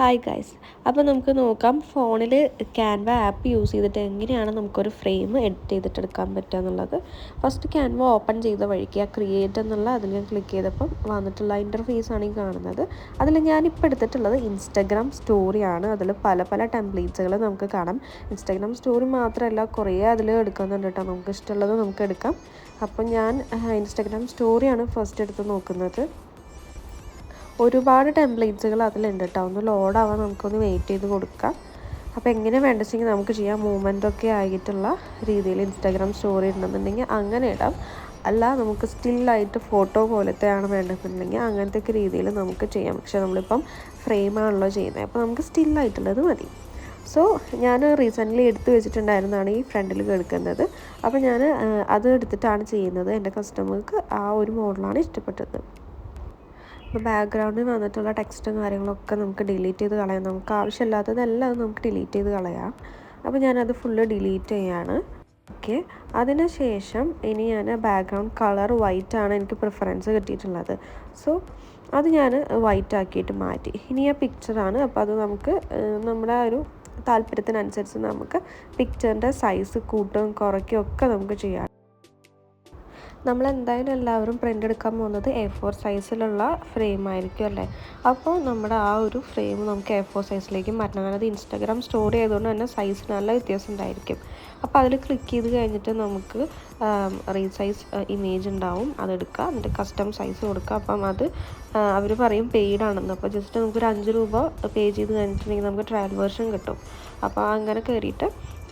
Hi guys, അപ്പോൾ നമുക്ക് നോക്കാം ഫോണിൽ ക്യാൻവ ആപ്പ് യൂസ് ചെയ്തിട്ട് എങ്ങനെയാണ് നമുക്കൊരു ഫ്രെയിം എഡിറ്റ് ചെയ്തിട്ടെടുക്കാൻ പറ്റുക എന്നുള്ളത്. ഫസ്റ്റ് ക്യാൻവ ഓപ്പൺ ചെയ്ത വഴിക്ക് ആ ക്രിയേറ്റ് എന്നുള്ള അതിൽ ഞാൻ ക്ലിക്ക് ചെയ്തപ്പം വന്നിട്ടുള്ള ഇൻ്റർഫേസാണ് ഈ കാണുന്നത്. അതിൽ ഞാനിപ്പോൾ എടുത്തിട്ടുള്ളത് ഇൻസ്റ്റഗ്രാം സ്റ്റോറിയാണ്. അതിൽ പല പല ടെംപ്ലേറ്റ്സുകൾ നമുക്ക് കാണാം. ഇൻസ്റ്റഗ്രാം സ്റ്റോറി മാത്രമല്ല, കുറേ അതിൽ എടുക്കുന്നുണ്ട് കേട്ടോ. നമുക്ക് ഇഷ്ടമുള്ളത് നമുക്ക് എടുക്കാം. അപ്പം ഞാൻ ഇൻസ്റ്റഗ്രാം സ്റ്റോറിയാണ് ഫസ്റ്റ് എടുത്ത് നോക്കുന്നത്. ഒരുപാട് ടെംപ്ലേറ്റ്സുകൾ അതിലുണ്ട് കേട്ടോ. ഒന്ന് ലോഡാവാൻ നമുക്കൊന്ന് വെയിറ്റ് ചെയ്ത് കൊടുക്കാം. അപ്പോൾ എങ്ങനെ വേണ്ടെങ്കിൽ നമുക്ക് ചെയ്യാം. മൂവ്മെൻറ്റൊക്കെ ആയിട്ടുള്ള രീതിയിൽ ഇൻസ്റ്റാഗ്രാം സ്റ്റോറി ഉണ്ടെന്നുണ്ടെങ്കിൽ അങ്ങനെ ഇടാം. അല്ല, നമുക്ക് സ്റ്റില്ലായിട്ട് ഫോട്ടോ പോലത്തെയാണ് വേണ്ടതെന്നുണ്ടെങ്കിൽ അങ്ങനത്തെ ഒക്കെ രീതിയിൽ നമുക്ക് ചെയ്യാം. പക്ഷേ നമ്മളിപ്പം ഫ്രെയിമാണല്ലോ ചെയ്യുന്നത്, അപ്പോൾ നമുക്ക് സ്റ്റില്ലായിട്ടുള്ളത് മതി. സോ ഞാൻ റീസെൻ്റ്ലി എടുത്ത് വെച്ചിട്ടുണ്ടായിരുന്നതാണ് ഈ ഫ്രണ്ടിൽ കേൾക്കുന്നത്. അപ്പോൾ ഞാൻ അത് എടുത്തിട്ടാണ് ചെയ്യുന്നത്. എൻ്റെ കസ്റ്റമർക്ക് ആ ഒരു മോഡലാണ് ഇഷ്ടപ്പെട്ടത്. അപ്പോൾ ബാക്ക്ഗ്രൗണ്ടിൽ വന്നിട്ടുള്ള ടെക്സ്റ്റും കാര്യങ്ങളൊക്കെ നമുക്ക് ഡിലീറ്റ് ചെയ്ത് കളയാം. നമുക്ക് ആവശ്യമില്ലാത്തതെല്ലാം നമുക്ക് ഡിലീറ്റ് ചെയ്ത് കളയാം. അപ്പോൾ ഞാനത് ഫുള്ള് ഡിലീറ്റ് ചെയ്യാണ്. ഓക്കെ, അതിന് ശേഷം ഇനി ഞാൻ ബാക്ക്ഗ്രൗണ്ട് കളർ വൈറ്റ് ആണ് എനിക്ക് പ്രിഫറൻസ് കിട്ടിയിട്ടുള്ളത്. സോ അത് ഞാൻ വൈറ്റ് ആക്കിയിട്ട് മാറ്റി. ഇനി ആ പിക്ചറാണ്. അപ്പോൾ അത് നമുക്ക് നമ്മുടെ ഒരു താല്പര്യത്തിനനുസരിച്ച് നമുക്ക് പിക്ചറിൻ്റെ സൈസ് കൂട്ടുകയും കുറയ്ക്കുകയും ഒക്കെ നമുക്ക് ചെയ്യാം. നമ്മളെന്തായാലും എല്ലാവരും പ്രിൻ്റ് എടുക്കാൻ പോകുന്നത് A4 സൈസിലുള്ള ഫ്രെയിം ആയിരിക്കും അല്ലേ. അപ്പോൾ നമ്മുടെ ആ ഒരു ഫ്രെയിം നമുക്ക് A4 സൈസിലേക്ക് മാറ്റണം. കാരണം അത് ഇൻസ്റ്റാഗ്രാം സ്റ്റോറി ആയതുകൊണ്ട് തന്നെ സൈസ് നല്ല വ്യത്യാസം ഉണ്ടായിരിക്കും. അപ്പോൾ അതിൽ ക്ലിക്ക് ചെയ്ത് കഴിഞ്ഞിട്ട് നമുക്ക് റീസൈസ് ഇമേജ് ഉണ്ടാവും, അതെടുക്കുക. എന്നിട്ട് കസ്റ്റം സൈസ് കൊടുക്കുക. അപ്പം അത് അവർ പറയും പെയ്ഡ് ആണെന്ന്. അപ്പോൾ ജസ്റ്റ് നമുക്കൊരു 5 രൂപ പേ ചെയ്ത് കഴിഞ്ഞിട്ടുണ്ടെങ്കിൽ നമുക്ക് ട്രയൽ വേർഷൻ കിട്ടും. അപ്പോൾ അങ്ങനെ കയറിയിട്ട്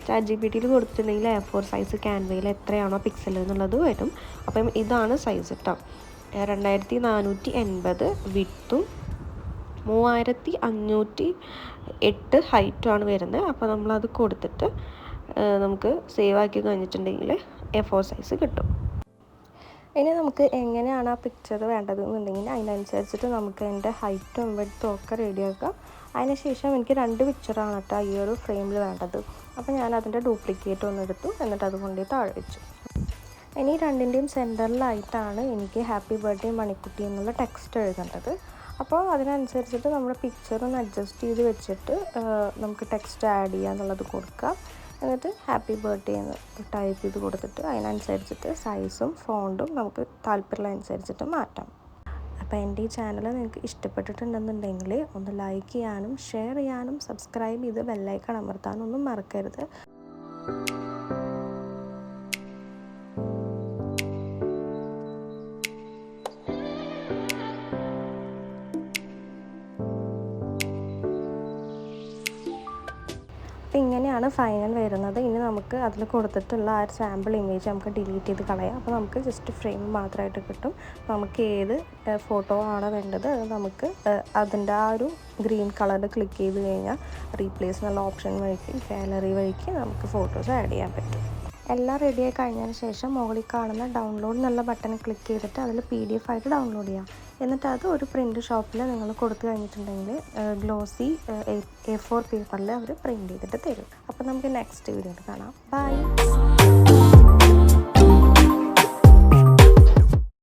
ChatGPTയിൽ കൊടുത്തിട്ടുണ്ടെങ്കിൽ A4 സൈസ് ക്യാൻവയിൽ എത്രയാണോ പിക്സൽ എന്നുള്ളത് വരും. അപ്പം ഇതാണ് സൈസ് കേട്ടോ. 2480 വിഡ്ത്തും 3508 ഹൈറ്റുമാണ് വരുന്നത്. അപ്പോൾ നമ്മളത് കൊടുത്തിട്ട് നമുക്ക് സേവ് ആക്കി കഴിഞ്ഞിട്ടുണ്ടെങ്കിൽ A4 സൈസ് കിട്ടും. ഇനി നമുക്ക് എങ്ങനെയാണ് ആ പിക്ചർ വേണ്ടതെന്നുണ്ടെങ്കിൽ അതിനനുസരിച്ചിട്ട് നമുക്ക് അതിൻ്റെ ഹൈറ്റും വിഡ്ത്തും ഒക്കെ റെഡിയാക്കാം. അതിനുശേഷം എനിക്ക് 2 പിക്ചറാണ് കേട്ടോ ഈ ഒരു ഫ്രെയിമിൽ വേണ്ടത്. അപ്പോൾ ഞാൻ അതിൻ്റെ ഡ്യൂപ്ലിക്കേറ്റ് ഒന്ന് എടുത്തു, എന്നിട്ട് അത് കൊണ്ട് താഴെ വെച്ചു. ഇനി രണ്ടിൻ്റെയും സെൻറ്ററിലായിട്ടാണ് എനിക്ക് ഹാപ്പി ബർത്ത്ഡേ മണിക്കുട്ടി എന്നുള്ള ടെക്സ്റ്റ് എഴുതേണ്ടത്. അപ്പോൾ അതിനനുസരിച്ചിട്ട് നമ്മുടെ പിക്ചർ ഒന്ന് അഡ്ജസ്റ്റ് ചെയ്ത് വെച്ചിട്ട് നമുക്ക് ടെക്സ്റ്റ് ആഡ് ചെയ്യുക എന്നുള്ളത് കൊടുക്കുക. എന്നിട്ട് ഹാപ്പി ബർത്ത്ഡേ എന്ന് ടൈപ്പ് ചെയ്ത് കൊടുത്തിട്ട് അതിനനുസരിച്ചിട്ട് സൈസും ഫോണ്ടും നമുക്ക് താല്പര്യമുള്ള അനുസരിച്ചിട്ട് മാറ്റാം. അപ്പോൾ എൻ്റെ ഈ ചാനൽ നിങ്ങൾക്ക് ഇഷ്ടപ്പെട്ടിട്ടുണ്ടെന്നുണ്ടെങ്കിൽ ഒന്ന് ലൈക്ക് ചെയ്യാനും ഷെയർ ചെയ്യാനും സബ്സ്ക്രൈബ് ചെയ്ത് ബെല്ലൈക്കൺ അമർത്താനൊന്നും മറക്കരുത്. അപ്പോൾ ഇങ്ങനെയാണ് ഫൈനൽ വരുന്നത്. ഇനി നമുക്ക് അതിൽ കൊടുത്തിട്ടുള്ള ആ ഒരു സാമ്പിൾ ഇമേജ് നമുക്ക് ഡിലീറ്റ് ചെയ്ത് കളയാം. അപ്പോൾ നമുക്ക് ജസ്റ്റ് ഫ്രെയിം മാത്രമായിട്ട് കിട്ടും. നമുക്ക് ഏത് ഫോട്ടോ ആണോ വേണ്ടത് അത് നമുക്ക് അതിൻ്റെ ആ ഒരു ഗ്രീൻ കളറിൽ ക്ലിക്ക് ചെയ്ത് കഴിഞ്ഞാൽ റീപ്ലേസ് എന്നുള്ള ഓപ്ഷൻ വഴിക്ക് ഗാലറി വഴിക്ക് നമുക്ക് ഫോട്ടോസ് ആഡ് ചെയ്യാൻ പറ്റും. എല്ലാം റെഡിയായി കഴിഞ്ഞതിന് ശേഷം മുകളിൽ കാണുന്ന ഡൗൺലോഡ് എന്നുള്ള ബട്ടൺ ക്ലിക്ക് ചെയ്തിട്ട് അതിൽ PDF ആയിട്ട് ഡൗൺലോഡ് ചെയ്യാം. എന്നിട്ട് അത് ഒരു പ്രിൻ്റ് ഷോപ്പിൽ നിങ്ങൾ കൊടുത്തു കഴിഞ്ഞിട്ടുണ്ടെങ്കിൽ ഗ്ലോസി A4 പേപ്പറിൽ അവർ പ്രിൻ്റ് ചെയ്തിട്ട് തരും. അപ്പോൾ നമുക്ക് നെക്സ്റ്റ് വീഡിയോയിൽ കാണാം. ബൈ.